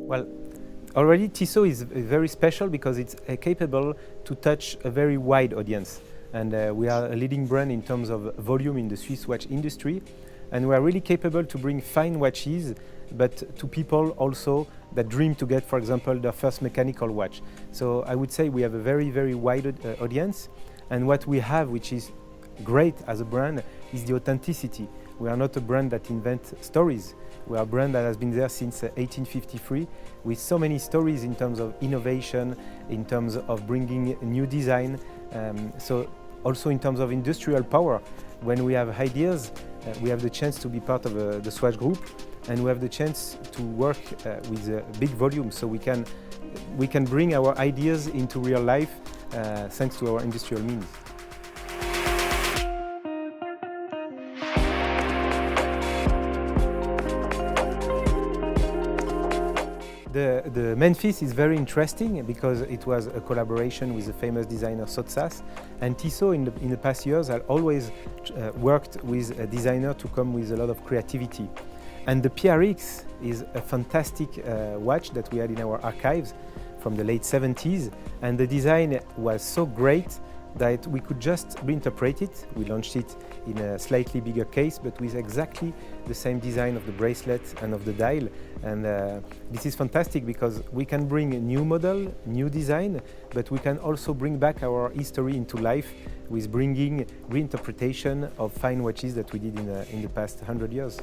Well, already Tissot is very special because it's capable to touch a very wide audience. And we are a leading brand in terms of volume in the Swiss watch industry. And we are really capable to bring fine watches, but to people also that dream to get, for example, their first mechanical watch. So I would say we have a very, very wide audience. And what we have, which is great as a brand, is the authenticity. We are not a brand that invents stories. We are a brand that has been there since 1853 with so many stories in terms of innovation, in terms of bringing new design, so also in terms of industrial power. When we have ideas, we have the chance to be part of the Swatch Group, and we have the chance to work with a big volume, so we can bring our ideas into real life thanks to our industrial means. The Memphis is very interesting because it was a collaboration with the famous designer Tissot, and Tissot in the past years had always worked with a designer to come with a lot of creativity. And the PRX is a fantastic watch that we had in our archives from the late 70s, and the design was so great that we could just reinterpret it. We launched it in a slightly bigger case, but with exactly the same design of the bracelet and of the dial. And this is fantastic because we can bring a new model, new design, but we can also bring back our history into life with bringing reinterpretation of fine watches that we did in the past 100 years.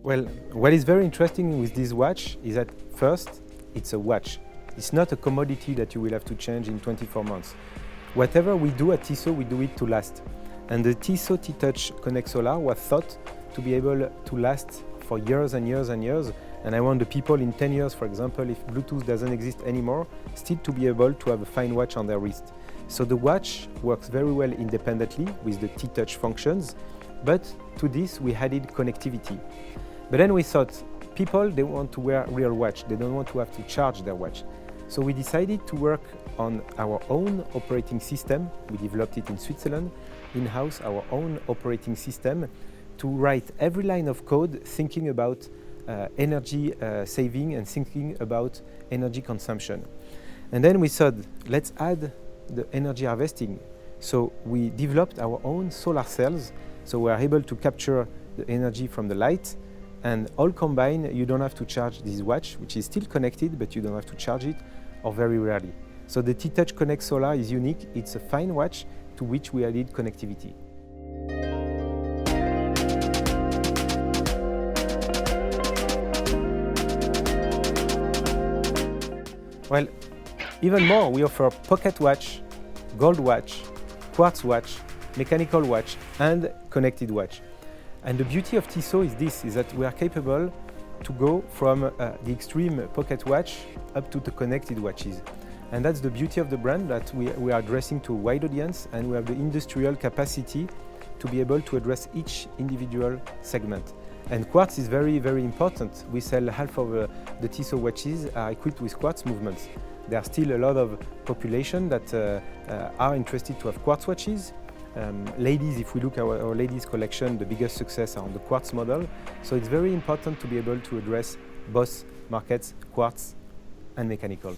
Well, what is very interesting with this watch is that first, it's a watch. It's not a commodity that you will have to change in 24 months. Whatever we do at Tissot, we do it to last. And the Tissot T-Touch Connect Solar was thought to be able to last for years and years and years. And I want the people in 10 years, for example, if Bluetooth doesn't exist anymore, still to be able to have a fine watch on their wrist. So the watch works very well independently with the T-Touch functions, but to this we added connectivity. But then we thought, people, they want to wear a real watch. They don't want to have to charge their watch. So we decided to work on our own operating system. We developed it in Switzerland, in-house, our own operating system, to write every line of code thinking about energy saving and thinking about energy consumption. And then we thought, let's add the energy harvesting. So we developed our own solar cells, so we are able to capture the energy from the light. And all combined, you don't have to charge this watch, which is still connected, but you don't have to charge it, or very rarely. So the T-Touch Connect Solar is unique. It's a fine watch to which we added connectivity. Well, even more, we offer pocket watch, gold watch, quartz watch, mechanical watch, and connected watch. And the beauty of Tissot is that we are capable to go from the extreme pocket watch up to the connected watches. And that's the beauty of the brand, that we are addressing to a wide audience, and we have the industrial capacity to be able to address each individual segment. And quartz is very, very important. We sell half of the Tissot watches are equipped with quartz movements. There are still a lot of population that are interested to have quartz watches. Ladies, if we look at our ladies collection, the biggest success are on the quartz model. So it's very important to be able to address both markets, quartz and mechanical.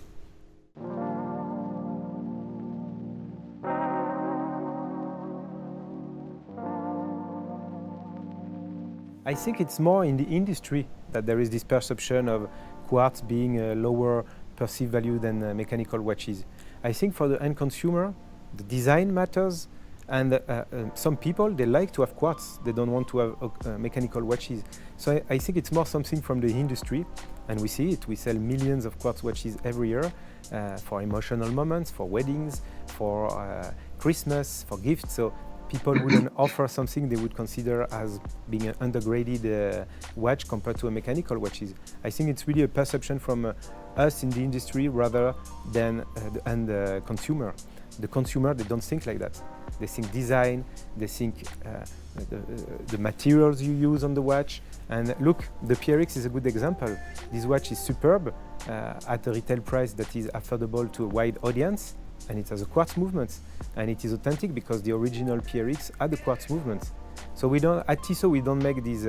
I think it's more in the industry that there is this perception of quartz being a lower perceived value than mechanical watches. I think for the end consumer, the design matters. And some people, they like to have quartz. They don't want to have mechanical watches. So I think it's more something from the industry, and we see it. We sell millions of quartz watches every year for emotional moments, for weddings, for Christmas, for gifts. So people wouldn't offer something they would consider as being an undergraded watch compared to a mechanical watches. I think it's really a perception from us in the industry rather than the end consumer. The consumer, they don't think like that. They think design, they think the materials you use on the watch. And look, the PRX is a good example. This watch is superb at a retail price that is affordable to a wide audience. and it has a quartz movement, and it is authentic because the original PRX had the quartz movement. So we don't, at Tissot, we don't make this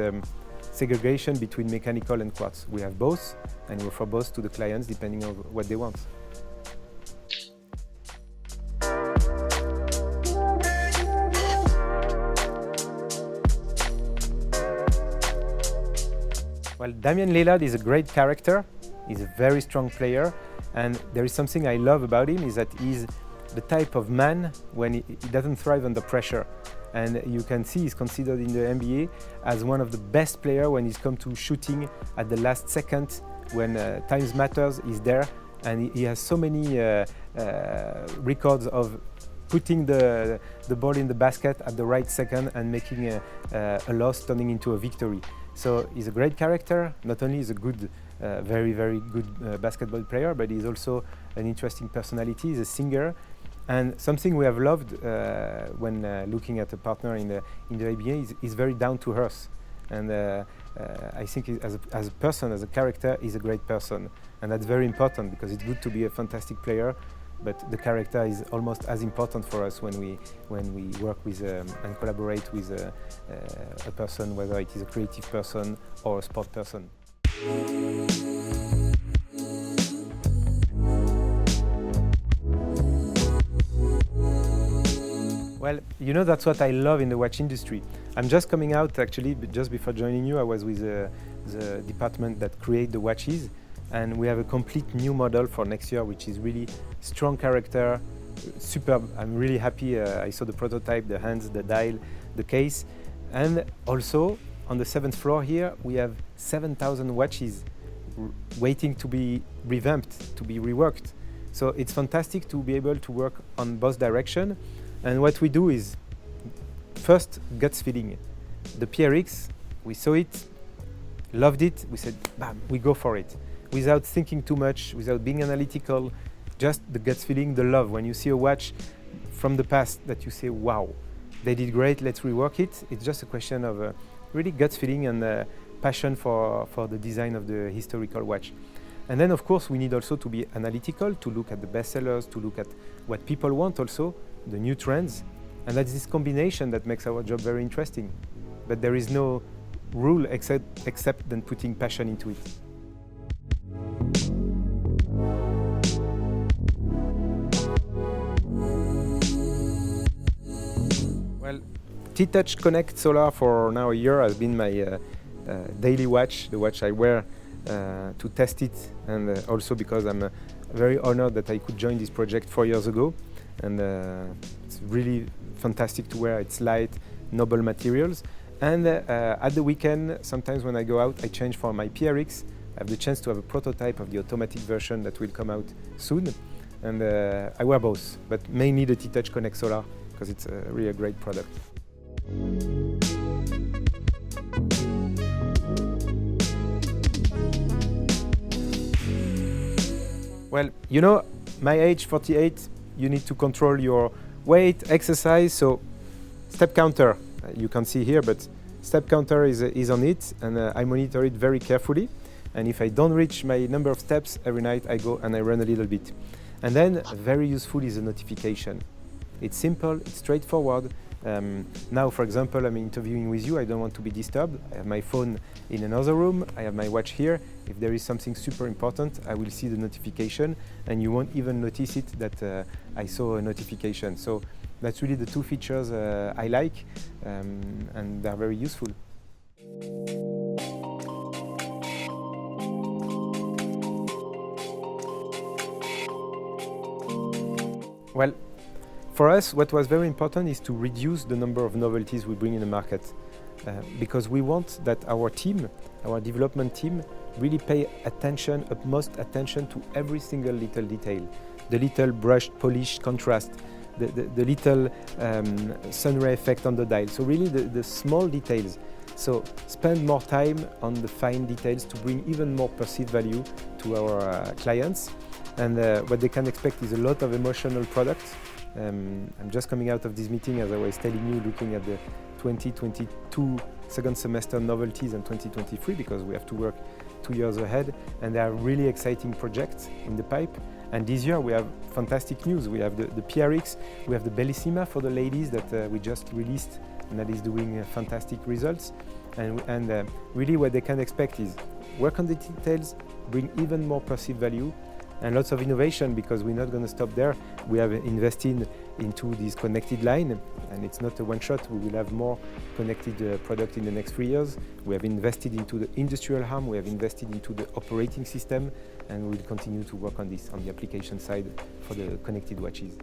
segregation between mechanical and quartz. We have both, and we offer both to the clients depending on what they want. Well, Damian Lillard is a great character. He's a very strong player, and there is something I love about him is that he's the type of man when he doesn't thrive under pressure. And you can see he's considered in the NBA as one of the best players when he's come to shooting at the last second when times matters. He's there, and he has so many records of putting the ball in the basket at the right second and making a loss turning into a victory. So he's a great character. Not only is a good, very, very good basketball player, but he's also an interesting personality. He's a singer. And something we have loved when looking at a partner in the ABA is very down to earth. And I think as a person, as a character, he's a great person. And that's very important because it's good to be a fantastic player, but the character is almost as important for us when we work with and collaborate with a person, whether it is a creative person or a sport person. Well, you know, that's what I love in the watch industry. I'm just coming out, actually, just before joining you, I was with the department that create the watches, and we have a complete new model for next year, which is really strong character, superb. I'm really happy. I saw the prototype, the hands, the dial, the case. And also, on the 7th floor here, we have 7,000 watches waiting to be revamped, to be reworked. So it's fantastic to be able to work on both directions. And what we do is, first, guts feeling. The PRX, we saw it, loved it, we said, bam, we go for it. Without thinking too much, without being analytical, just the guts feeling, the love. When you see a watch from the past that you say, wow, they did great, let's rework it. It's just a question of really guts feeling and passion for the design of the historical watch. And then, of course, we need also to be analytical, to look at the bestsellers, to look at what people want also, the new trends. And that's this combination that makes our job very interesting. But there is no rule except then putting passion into it. Well, T-Touch Connect Solar for now a year has been my daily watch, the watch I wear to test it, and also because I'm very honored that I could join this project 4 years ago. And it's really fantastic to wear. It's light, noble materials. And at the weekend, sometimes when I go out, I change for my PRX. I have the chance to have a prototype of the automatic version that will come out soon. And I wear both, but mainly the T-Touch Connect Solar because it's really a great product. Well, you know, my age, 48, you need to control your weight, exercise, so step counter, you can see here, but step counter is on it, and I monitor it very carefully. And if I don't reach my number of steps every night, I go and I run a little bit. And then very useful is a notification. It's simple, it's straightforward. Now, for example, I'm interviewing with you, I don't want to be disturbed. I have my phone in another room, I have my watch here. If there is something super important, I will see the notification, and you won't even notice it that I saw a notification. So that's really the two features I like, and they're very useful. Well, for us, what was very important is to reduce the number of novelties we bring in the market, because we want that our team, our development team, really pay attention, utmost attention to every single little detail. The little brushed, polished contrast, the little sun ray effect on the dial. So really the small details. So spend more time on the fine details to bring even more perceived value to our clients. And what they can expect is a lot of emotional products. I'm just coming out of this meeting, as I was telling you, looking at the 2022 second semester novelties and 2023, because we have to work 2 years ahead, and there are really exciting projects in the pipe. And this year we have fantastic news. We have the PRX, we have the Bellissima for the ladies that we just released, and that is doing fantastic results. And really what they can expect is work on the details, bring even more perceived value, and lots of innovation, because we're not going to stop there. We have invested into this connected line, and it's not a one-shot. We will have more connected product in the next 3 years. We have invested into the industrial arm, we have invested into the operating system, and we'll continue to work on this on the application side for the connected watches.